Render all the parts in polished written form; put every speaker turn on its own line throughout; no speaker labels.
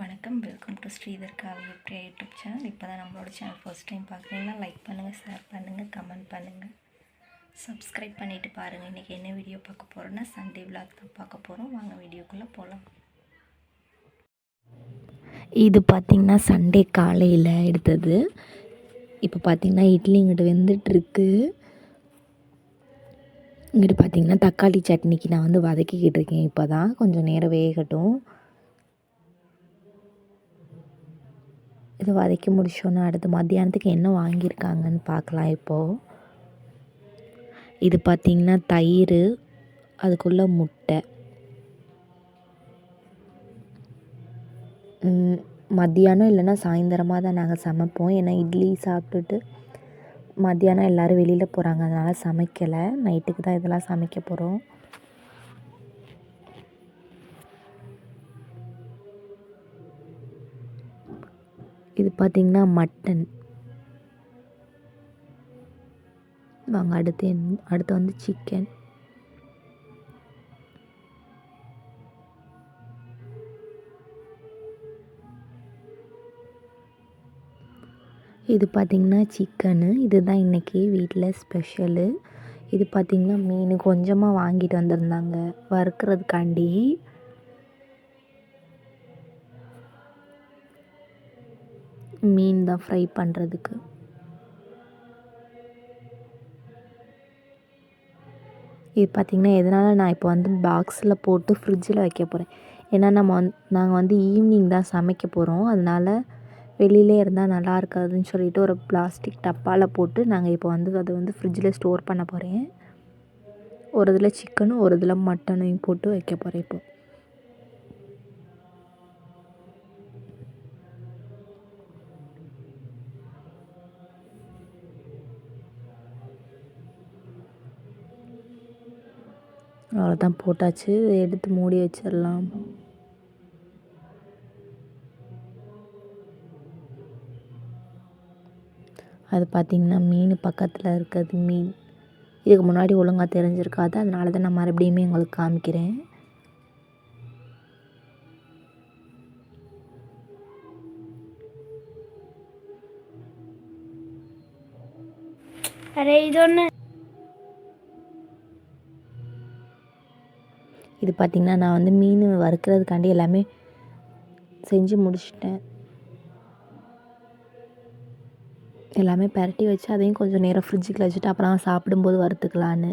வணக்கம், welcome to Sridhar காவிய Priya YouTube channel. இப்போ தான் நம்மளோட சேனல் ஃபர்ஸ்ட் டைம் பார்க்குறீங்கன்னா லைக் பண்ணுங்கள், ஷேர் பண்ணுங்கள், கமெண்ட் பண்ணுங்கள், சப்ஸ்கிரைப் பண்ணிவிட்டு பாருங்கள். இன்றைக்கி என்ன வீடியோ பார்க்க போகிறோன்னா சண்டே விலாக் தான் பார்க்க போகிறோம். வாங்க வீடியோக்குள்ளே போகலாம். இது பார்த்திங்கன்னா சண்டே காலையில் எடுத்தது. இப்போ பார்த்திங்கன்னா இட்லி இங்கிட்டு வெந்துட்டுருக்கு. இங்கிட்டு பார்த்திங்கன்னா தக்காளி சட்னிக்கு நான் வந்து வதக்கிக்கிட்டு இருக்கேன். இப்போ தான் கொஞ்சம் நேரம் வேகட்டும். இது வதக்கி முடிச்சோன்னா அடுத்து மத்தியானத்துக்கு என்ன வாங்கியிருக்காங்கன்னு பார்க்கலாம். இப்போது இது பார்த்திங்கன்னா தயிர், அதுக்குள்ளே முட்டை. மத்தியானம் இல்லைன்னா சாயந்தரமாக தான் நாங்கள் சமைப்போம். ஏன்னா இட்லி சாப்பிட்டுட்டு மத்தியானம் எல்லோரும் வெளியில் போகிறாங்க, அதனால் சமைக்கலை. நைட்டுக்கு தான் இதெல்லாம் சமைக்க போகிறோம். இது பார்த்திங்கன்னா மட்டன். வாங்க அடுத்து வந்து சிக்கன். இது பார்த்திங்கன்னா சிக்கனு. இதுதான் இன்றைக்கி வீட்டில் ஸ்பெஷலு. இது பார்த்திங்கன்னா மீன் கொஞ்சமாக வாங்கிட்டு வந்திருந்தாங்க வறுக்கிறதுக்காண்டி. மீன் தான் ஃப்ரை பண்ணுறதுக்கு. இது பார்த்திங்கன்னா எதனால் நான் இப்போ வந்து பாக்ஸில் போட்டு ஃப்ரிட்ஜில் வைக்க போகிறேன். ஏன்னா நாங்கள் வந்து ஈவினிங் தான் சமைக்க போகிறோம். அதனால் வெளியிலே இருந்தால் நல்லா இருக்காதுன்னு சொல்லிவிட்டு ஒரு பிளாஸ்டிக் டப்பாவில் போட்டு நாங்கள் இப்போ வந்து அதை வந்து ஃப்ரிட்ஜில் ஸ்டோர் பண்ண போகிறேன். ஒரு இதில் சிக்கனும் ஒரு இதில் மட்டனையும் போட்டு வைக்க போகிறேன். இப்போ அவ்வளோதான், போட்டாச்சு. எடுத்து மூடி வச்சிடலாம். அது பார்த்திங்கன்னா மீன் பக்கத்தில் இருக்கிறது மீன். இதுக்கு முன்னாடி ஒழுங்காக தெரிஞ்சிருக்காது, அதனால தான் நான் மறுபடியுமே உங்களுக்கு காமிக்கிறேன். இது பார்த்திங்கன்னா நான் வந்து மீன் வறுக்கிறதுக்காண்டி எல்லாமே செஞ்சு முடிச்சிட்டேன். எல்லாமே பரட்டி வச்சு அதையும் கொஞ்சம் நேரம் ஃப்ரிட்ஜுக்குள்ள வச்சுட்டு அப்புறம் சாப்பிடும்போது வறுத்துக்கலான்னு.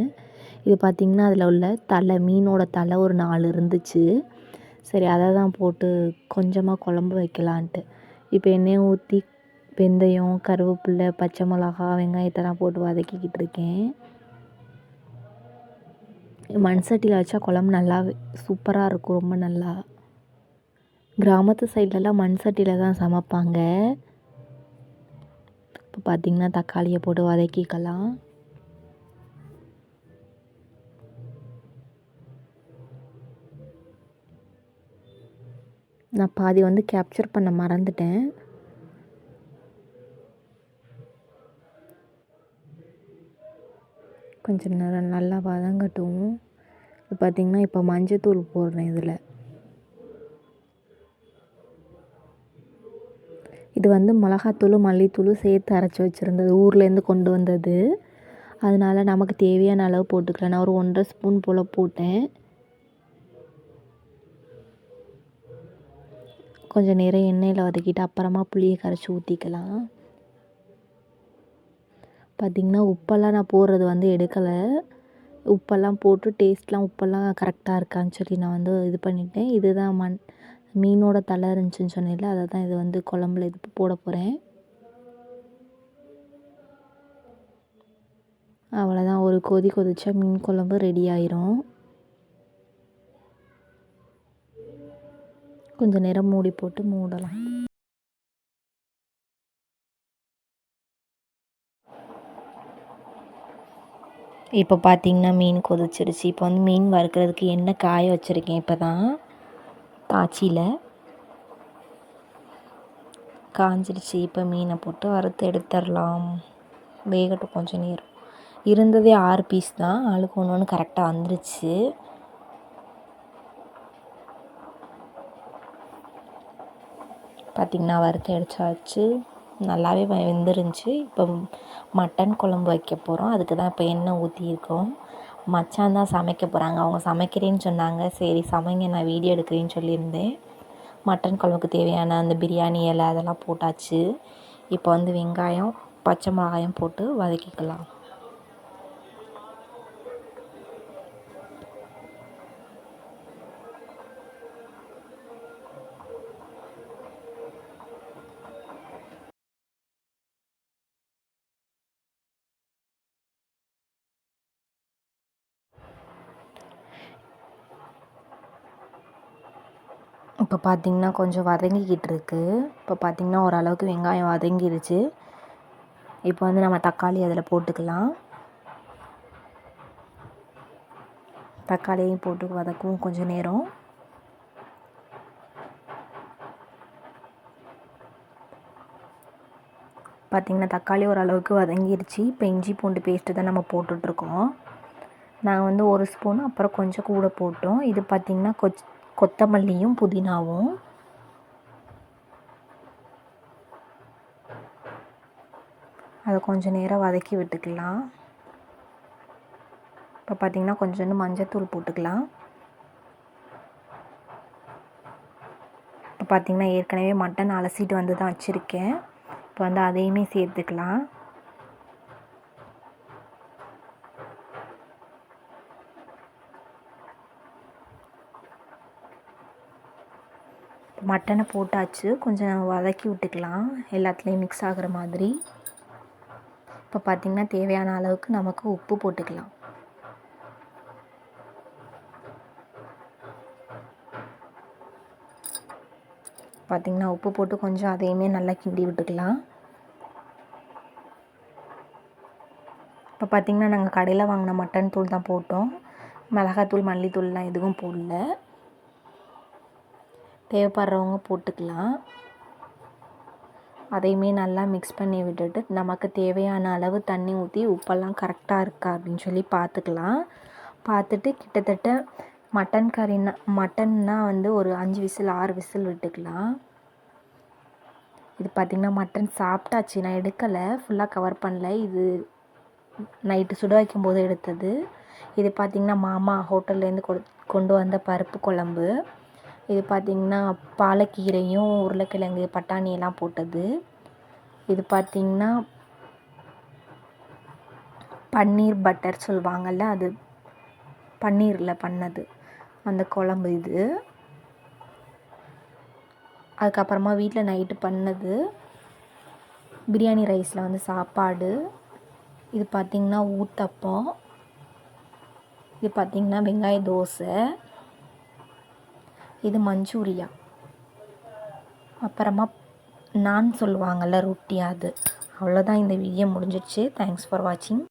இது பார்த்திங்கன்னா அதில் உள்ள தலை, மீனோட தலை ஒரு 4 இருந்துச்சு. சரி, அதை தான் போட்டு கொஞ்சமாக குழம்பு வைக்கலான்ட்டு இப்போ எண்ணெயை ஊற்றி வெந்தயம், கருவேப்பிலை, பச்சை மிளகா, வெங்காயத்தெல்லாம் போட்டு வதக்கிக்கிட்டு இருக்கேன். மண் சட்டியில் வச்சா குழம்பு நல்லா சூப்பராக இருக்கும். ரொம்ப நல்லா கிராமத்து சைட்லலாம் மண் சட்டியில் தான் சமைப்பாங்க. இப்போ பார்த்திங்கன்னா தக்காளியை போட்டு வதக்கிக்கலாம். நான் பாதி வந்து கேப்சர் பண்ண மறந்துட்டேன். கொஞ்சம் நேரம் நல்லா வதங்கட்டும். இது பார்த்திங்கன்னா இப்போ மஞ்சத்தூள் போடுறேன் இதில். இது வந்து மிளகாத்தூள், மல்லித்தூள் சேர்த்து அரைச்சி வச்சுருந்தது, ஊர்லேருந்து கொண்டு வந்தது. அதனால் நமக்கு தேவையான அளவு போட்டுக்கலாம். நான் ஒரு 1.5 ஸ்பூன் போல் போட்டேன். கொஞ்சம் நேரம் எண்ணெயில் வதக்கிட்டு அப்புறமா புளியை கரைச்சி ஊற்றிக்கலாம். பார்த்திங்கன்னா உப்பெல்லாம் நான் போடுறது வந்து எடுக்கலை. உப்பெல்லாம் போட்டு டேஸ்ட்லாம் உப்பெல்லாம் கரெக்டாக இருக்கான்னு சொல்லி நான் வந்து இது பண்ணிட்டேன். இதுதான் மீனோட தலை இருந்துச்சுன்னு சொன்னேன்ல, அதை தான் இது வந்து குழம்புல இது போட போகிறேன். அவ்வளோதான், ஒரு கொதி கொதிச்சா மீன் குழம்பு ரெடி ஆயிரும். கொஞ்சம் நேரம் மூடி போட்டு மூடலாம். இப்போ பார்த்திங்கன்னா மீன் கொதிச்சிருச்சு. இப்போ வந்து மீன் வறுக்கிறதுக்கு எண்ணெய் காய வச்சுருக்கேன். இப்போ தான் காய்ச்சியில் காஞ்சிருச்சு. இப்போ மீனை போட்டு வறுத்து எடுத்துடலாம். வேகட்டும் கொஞ்சம் நேரம். இருந்ததே 6 பீஸ் தான், ஆளுக்கு ஒன்று ஒன்று கரெக்டாக வந்துருச்சு. பார்த்திங்கன்னா வறுத்து எடுத்தாச்சு, நல்லாவே வெந்துருந்துச்சு. இப்போ மட்டன் குழம்பு வைக்க போகிறோம். அதுக்கு தான் இப்போ எண்ணெய் ஊற்றியிருக்கோம். மச்சான் தான் சமைக்க போகிறாங்க. அவங்க சமைக்கிறேன்னு சொன்னாங்க. சரி சமைங்க, நான் வீடியோ எடுக்கிறேன்னு சொல்லியிருந்தேன். மட்டன் குழம்புக்கு தேவையான அந்த பிரியாணி இலை அதெல்லாம் போட்டாச்சு. இப்போ வந்து வெங்காயம் பச்சை மிளகாயும் போட்டு வதக்கிக்கலாம். இப்போ பார்த்திங்கன்னா கொஞ்சம் வதங்கிக்கிட்டு இருக்குது. இப்போ பார்த்திங்கன்னா ஓரளவுக்கு வெங்காயம் வதங்கிருச்சு. இப்போ வந்து நம்ம தக்காளி அதில் போட்டுக்கலாம். தக்காளியும் போட்டு வதக்குவோம் கொஞ்சம் நேரம். பார்த்திங்கன்னா தக்காளி ஓரளவுக்கு வதங்கிருச்சு. இப்போ இஞ்சி பூண்டு பேஸ்ட்டு தான் நம்ம போட்டுட்ருக்கோம். நாங்கள் வந்து 1 ஸ்பூன் அப்புறம் கொஞ்சம் கூட போட்டோம். இது பார்த்திங்கன்னா கொத்தமல்லியும் புதினாவும். அதை கொஞ்சம் நேரம் வதக்கி விட்டுக்கலாம். இப்போ பார்த்திங்கன்னா கொஞ்சோண்டு மஞ்சத்தூள் போட்டுக்கலாம். இப்போ பார்த்திங்கன்னா ஏற்கனவே மட்டன் அலசிட்டு வந்து தான் வச்சுருக்கேன். இப்போ வந்து அதையுமே சேர்த்துக்கலாம். மட்டனை போட்டாச்சு, கொஞ்சம் வதக்கி விட்டுக்கலாம் எல்லாத்துலேயும் மிக்ஸ் ஆகிற மாதிரி. இப்போ பார்த்திங்கன்னா தேவையான அளவுக்கு நமக்கு உப்பு போட்டுக்கலாம். பார்த்திங்கன்னா உப்பு போட்டு கொஞ்சம் அதையுமே நல்லா கிண்டி விட்டுக்கலாம். இப்போ பார்த்திங்கன்னா நாங்கள் கடையில் வாங்கின மட்டன் தூள் தான் போட்டோம். மிளகாத்தூள் மல்லித்தூள்லாம் எதுவும் போடல. தேவைப்படுறவங்க போட்டுக்கலாம். அதையுமே நல்லா மிக்ஸ் பண்ணி விட்டுட்டு நமக்கு தேவையான அளவு தண்ணி ஊற்றி உப்பெல்லாம் கரெக்டாக இருக்கா அப்படின்னு சொல்லி பார்த்துக்கலாம். பார்த்துட்டு கிட்டத்தட்ட மட்டன்னா வந்து ஒரு 5 விசில் 6 விசில் விட்டுக்கலாம். இது பார்த்திங்கன்னா மட்டன் சாப்பிட்டாச்சு, நான் எடுக்கலை, ஃபுல்லாக கவர் பண்ணல. இது நைட்டு சுட வைக்கும்போது எடுத்தது. இது பார்த்திங்கன்னா மாமா ஹோட்டல்லேருந்து கொண்டு வந்த பருப்பு குழம்பு. இது பார்த்திங்கன்னா பாலக்கீரையும் உருளைக்கிழங்கு பட்டாணியெல்லாம் போட்டது. இது பார்த்திங்கன்னா பன்னீர் பட்டர் சொல்லுவாங்கள்ல, அது பன்னீரில் பண்ணது அந்த குழம்பு இது. அதுக்கப்புறமா வீட்டில் நைட்டு பண்ணது பிரியாணி ரைஸில் வந்து சாப்பாடு. இது பார்த்திங்கன்னா ஊத்தப்பம். இது பார்த்திங்கன்னா வெங்காய தோசை. இது மஞ்சூரியா. அப்புறமா நான் சொல்லுவாங்கள்ல ரொட்டி, அது. அவ்வளோதான், இந்த வீடியோ முடிஞ்சிடுச்சு. தேங்க்ஸ் ஃபார் வாட்சிங்.